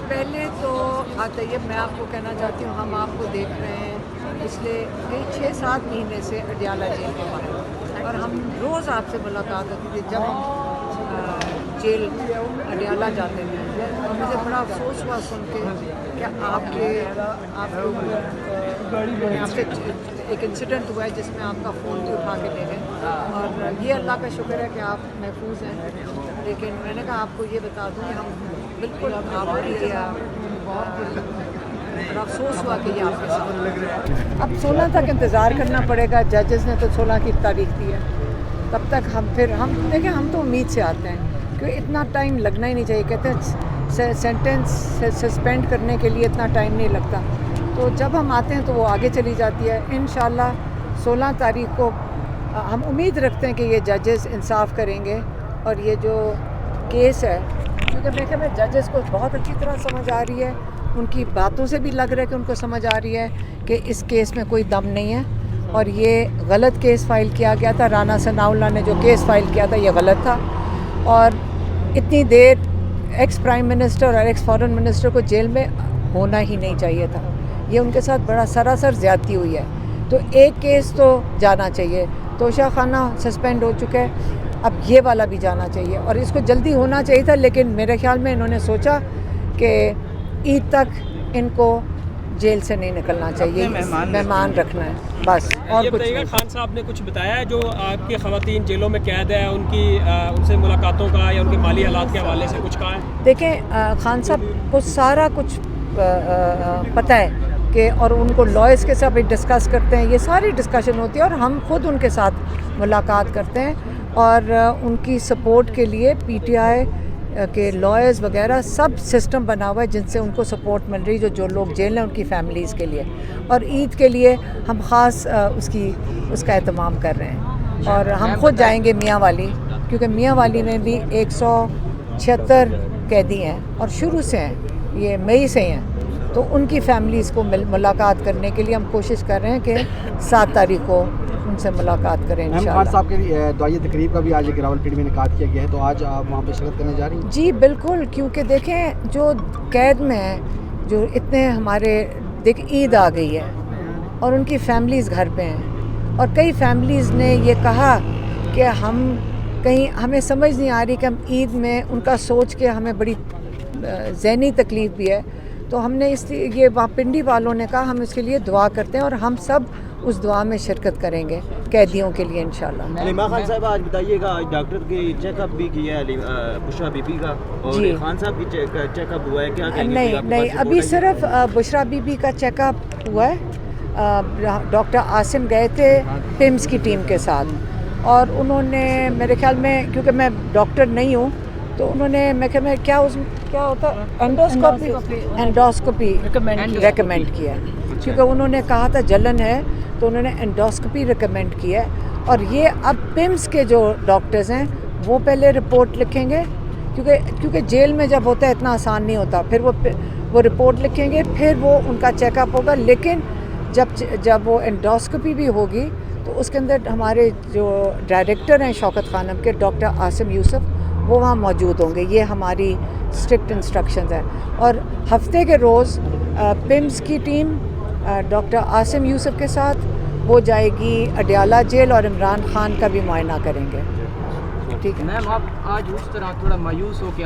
पहले तो तैयब मैं आपको कहना चाहती हूँ, हम आपको देख रहे हैं पिछले 6-7 महीने से अडियाला जेल के बाहर, और हम रोज़ आपसे मुलाकात होती थी जब हम जेल अडियाला जाते थे। और मुझे बड़ा अफसोस हुआ सुन के कि आपके यहाँ पे एक इंसिडेंट हुआ है जिसमें आपका फ़ोन भी उठा के ले गए, और ये अल्लाह का शुक्र है कि आप महफूज हैं। लेकिन मैंने कहा आपको ये बता दूँ कि हम बिल्कुल आपके लिए बहुत बड़ा अफसोस हुआ कि ये आपके साथ। अब 16 तक इंतज़ार करना पड़ेगा। जजेस ने तो 16 की तारीख दी है, तब तक हम देखिए, हम तो उम्मीद से आते हैं क्योंकि इतना टाइम लगना ही नहीं चाहिए। कहते हैं सेंटेंस सस्पेंड करने के लिए इतना टाइम नहीं लगता, तो जब हम आते हैं तो वो आगे चली जाती है। इंशाल्लाह 16 तारीख को हम उम्मीद रखते हैं कि ये जजेस इंसाफ करेंगे, और ये जो केस है, क्योंकि देखिए मैं जजेस को बहुत अच्छी तरह समझ आ रही है, उनकी बातों से भी लग रहा है कि उनको समझ आ रही है कि इस केस में कोई दम नहीं है, और ये गलत केस फाइल किया गया था। राना सनाउल्लाह ने जो केस फाइल किया था ये गलत था, और इतनी देर एक्स प्राइम मिनिस्टर और एक्स फॉरेन मिनिस्टर को जेल में होना ही नहीं चाहिए था। ये उनके साथ बड़ा सरासर ज़्यादती हुई है। तो एक केस तो जाना चाहिए, तोशा खाना सस्पेंड हो चुका है, अब ये वाला भी जाना चाहिए, और इसको जल्दी होना चाहिए था। लेकिन मेरे ख्याल में इन्होंने सोचा कि ईद तक इनको जेल से नहीं निकलना चाहिए, मेहमान रखना है बस, और कुछ नहीं। खान साहब ने कुछ बताया है जो आपकी ख़वातीन जेलों में कैद है उनकी उनसे मुलाकातों का या उनके माली हालात के हवाले से कुछ कहा है? देखें, खान साहब को सारा कुछ पता है कि, और उनको लॉयर्स के साथ भी डिस्कस करते हैं, ये सारी डिस्कशन होती है, और हम खुद उनके साथ मुलाकात करते हैं, और उनकी सपोर्ट के लिए पीटीआई के लॉयर्स वगैरह सब सिस्टम बना हुआ है जिनसे उनको सपोर्ट मिल रही है, जो लोग जेल हैं उनकी फैमिलीज़ के लिए। और ईद के लिए हम ख़ास उसका एहतमाम कर रहे हैं, और हम खुद जाएंगे मियाँ वाली, क्योंकि मियाँ वाली में भी 176 कैदी हैं और शुरू से हैं, ये मई से हैं, तो उनकी फैमिलीज़ को मुलाकात करने के लिए हम कोशिश कर रहे हैं कि 7 तारीख को उनसे मुलाकात करें इंशाल्लाह। खान साहब के दुआई तकरीब का भी आज एक रावलपिंडी में इनेकाद किया गया है, तो आज आप वहाँ पे शिरकत करने जा रही हैं? जी बिल्कुल, क्योंकि देखें जो कैद में हैं, जो इतने हमारे ईद आ गई है और उनकी फैमिलीज़ घर पे हैं, और कई फैमिलीज़ ने ये कहा कि हमें समझ नहीं आ रही कि हम ईद में उनका सोच के हमें बड़ी ज़हनी तकलीफ़ भी है, तो हमने ये पिंडी वालों ने कहा हम इसके लिए दुआ करते हैं, और हम सब उस दुआ में शिरकत करेंगे कैदियों के लिए इंशाल्लाह। हलीमा खान साहब आज बताइएगा, आज डॉक्टर की चेकअप भी किया है बुशरा बीबी का, और खान साहब की चेकअप हुआ है, क्या कहेंगे? नहीं, अभी सिर्फ बुशरा बीबी का चेकअप हुआ है। डॉक्टर आसिम गए थे पिम्स की टीम के साथ, और उन्होंने मेरे ख्याल में, क्योंकि मैं डॉक्टर नहीं हूँ, तो उन्होंने क्या होता है एंडोस्कोपी रेकमेंड किया, क्योंकि उन्होंने कहा था जलन है, तो उन्होंने एंडोस्कोपी रिकमेंड किया है। और ये अब पिम्स के जो डॉक्टर्स हैं वो पहले रिपोर्ट लिखेंगे, क्योंकि जेल में जब होता है इतना आसान नहीं होता, फिर वो रिपोर्ट लिखेंगे, फिर वो उनका चेकअप होगा। लेकिन जब वो एंडोस्कोपी भी होगी तो उसके अंदर हमारे जो डायरेक्टर हैं शौकत खानम के, डॉक्टर आसिम यूसुफ, वो वहाँ मौजूद होंगे। ये हमारी स्ट्रिक्ट इंस्ट्रक्शंस हैं। और हफ्ते के रोज़ पिम्स की टीम डॉक्टर आसिम यूसुफ के साथ वो जाएगी अडियाला जेल, और इमरान खान का भी मुआयना करेंगे। ठीक है मैम, आप आज उस तरह थोड़ा मायूस हो के